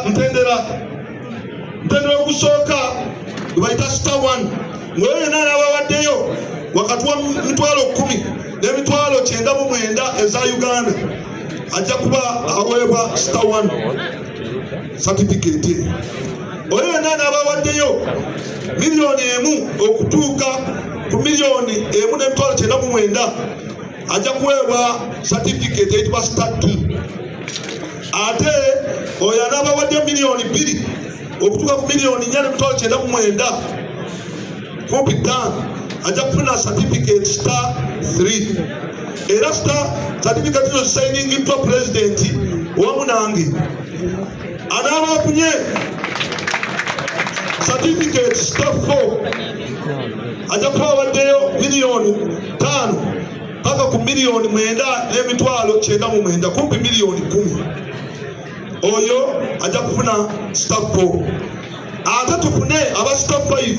ntendera okusooka bayita star 1 ng'oyo yonna n'abawaddeyo wakati wa 10,000 n'emitwalo 99 eza Uganda ajja kuba aweebwa star 1 certificate. Oyo yonna n'abawaddeyo miliyoni 1 okutuuka ku miliyoni 1.99 ajja kuweebwa certificate eyitibwa star 2. Ate oyo n'abawaddeyo miliyoni 2 okutuuka ku miliyoni 4.99 kumpi 5 ajja kufuna certificate star 3. Era star certificate zo signingiddwa president wamu nange. Anaaba afunye certificate star 4 ajja kuba awaddeyo miliyoni 5 paka ku miliyoni 9.99 kumpi miliyoni 10. Oyo ajja kufuna star 4. Ate tufune aba star 5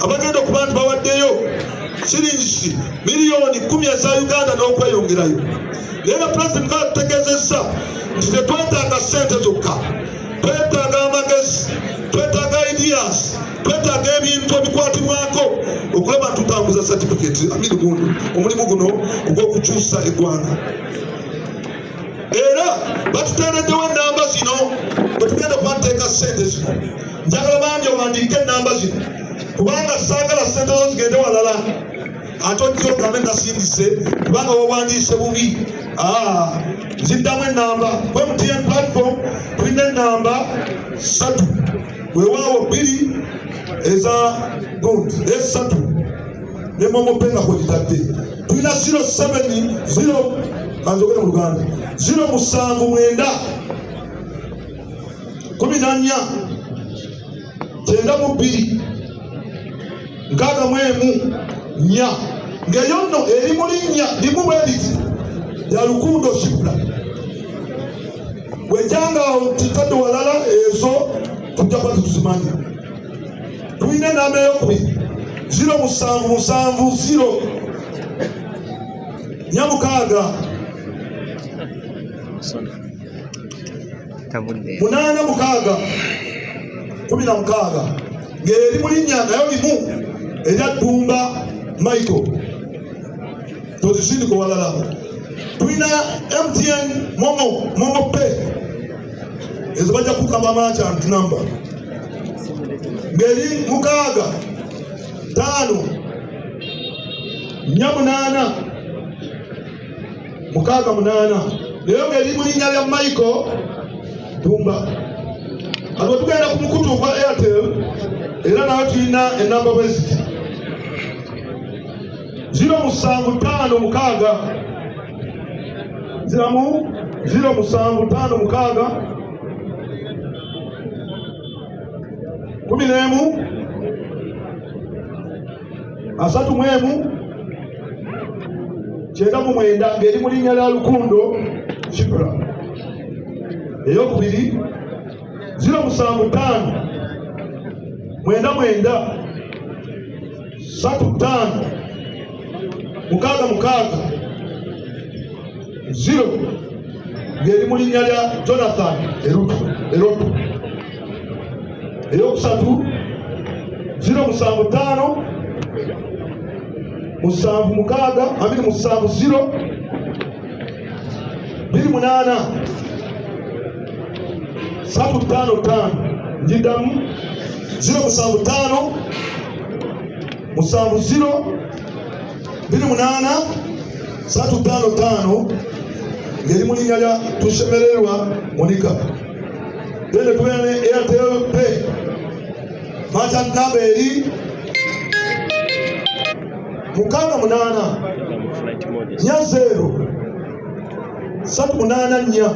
abagenda okuba nti bawaddeyo shillings miliyoni 10 eza Uganda n'okweyongerayo. Leero president ategeezezza nti tetwetaaga ssente zokka, twetaaga amagezi, twetaaga ideas, twetaaga ebintu ebikwatibwako okulaba tutambuza certificate amiri gundu omulimu guno ogw'okukyusa eggwanga. Era batuteereddewo enamba zino bwe tugenda kuba tuteeka ssente zino. Njagala bangi owandiike enamba zino kubanga saagala ssente zo zigende walala ate ojja ogambe nasindise kubanga wawandiise bubi. Nziddamu enamba ku MTN platform tulina enamba 3 weewaawo 2 eza gold eza 3 ne momo penga kwegitadde. Tulina 070 kanzogere mu Luganda 079 14 92 614 ng'eyo nno eri mu linnya limu bwe liti lya Lukundo Shipra. Bw'ejanga tutadde walala ezo tujja kuba tuzimanyi. Tulina enamba ey'okubiri 077 Nyamukaaga 8 16 ng'eri mu linnya nayo limu erya Ddumba Michael tozisindika walala. Tulina MTN Momo Pay ezo bajja kukamba merchant number ng'eri 6 5 8 6 nayo ng'eri mu linnya lya Michael Ddumba. Abo tugenda ku mukutu gwa Airtel era nayo tulina enamba bweziti 075 ziramu 075 11 31 9 ng'eri mu linnya lya Lukundo Shipra. Ey'okubiri 075 99 35 6 0 ng'eri mu linnya lya Jonathan Eroto. Eyokusatu 075 7 0 28 355 njiddamu 075 7 28 355 ng'eri mu linnya lya Tushemererwa Monica. Then tubeera ne Airtel Pay merchant number eri 68 0 384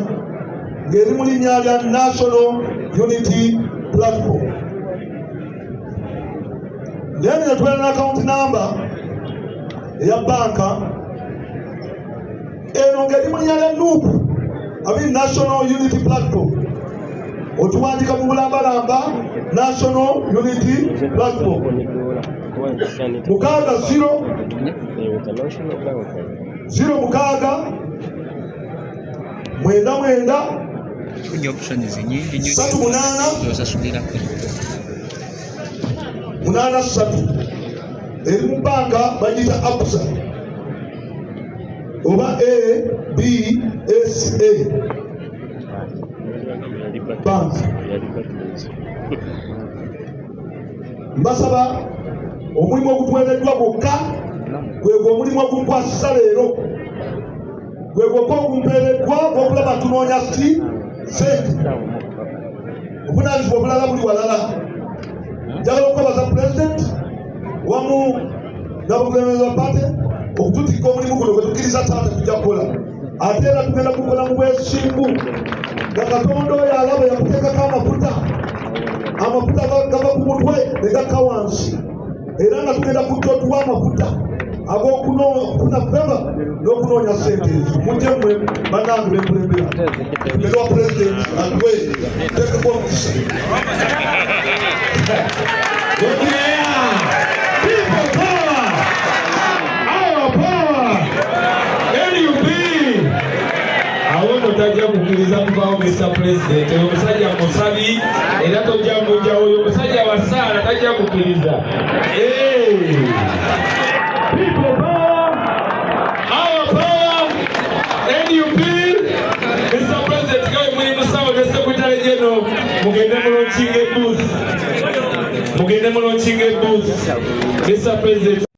ng'eri mu linnya lya National Unity Platform. Then tubeera ne account number eya banka eno ng'eri mu linnya lya NUP National Unity Platform. Otuwandika mu bulambalamba National Unity Platform 6 0 0 6 9 9 Satu munana satu eri mu banka bagiyita Absa oba ABSA bank. Mbasaba omulimu ogutuweereddwa gwokka gwegwo omulimu ogunkwasisa leero gwegwo okumpeereddwa okulaba tunoonya sente obunaanyizibwa obulala buli walala. Njagala okwebaza pulezidenti wamu n'abakulembeze ba paate okututikka omulimu guno gwe tukkiriza taata tujja kukola, ate era tugenda kukola mu bwesimbu nga Katonda oyo alaba yakuteekako amafuta gava ku mutwe ne gakka wansi, era nga tugenda kujja otuwa amafuta ag'okufuna feva n'okunoonya sente ezo. Mujje mmwe bannange bekulembera tugenda wa pulezidenti atuwe teekeko omukisa. People power! Our power! NUP! Awono tajja kukkiriza kuvaawo Mr. President. Oyo musajja musabi era tojja mujja, oyo musajja wasaala tajja kukkiriza. People power! Our power! NUP! Mr. President, gawe muli musawo ne Secretary General mugende mu launching booth. Mr. President.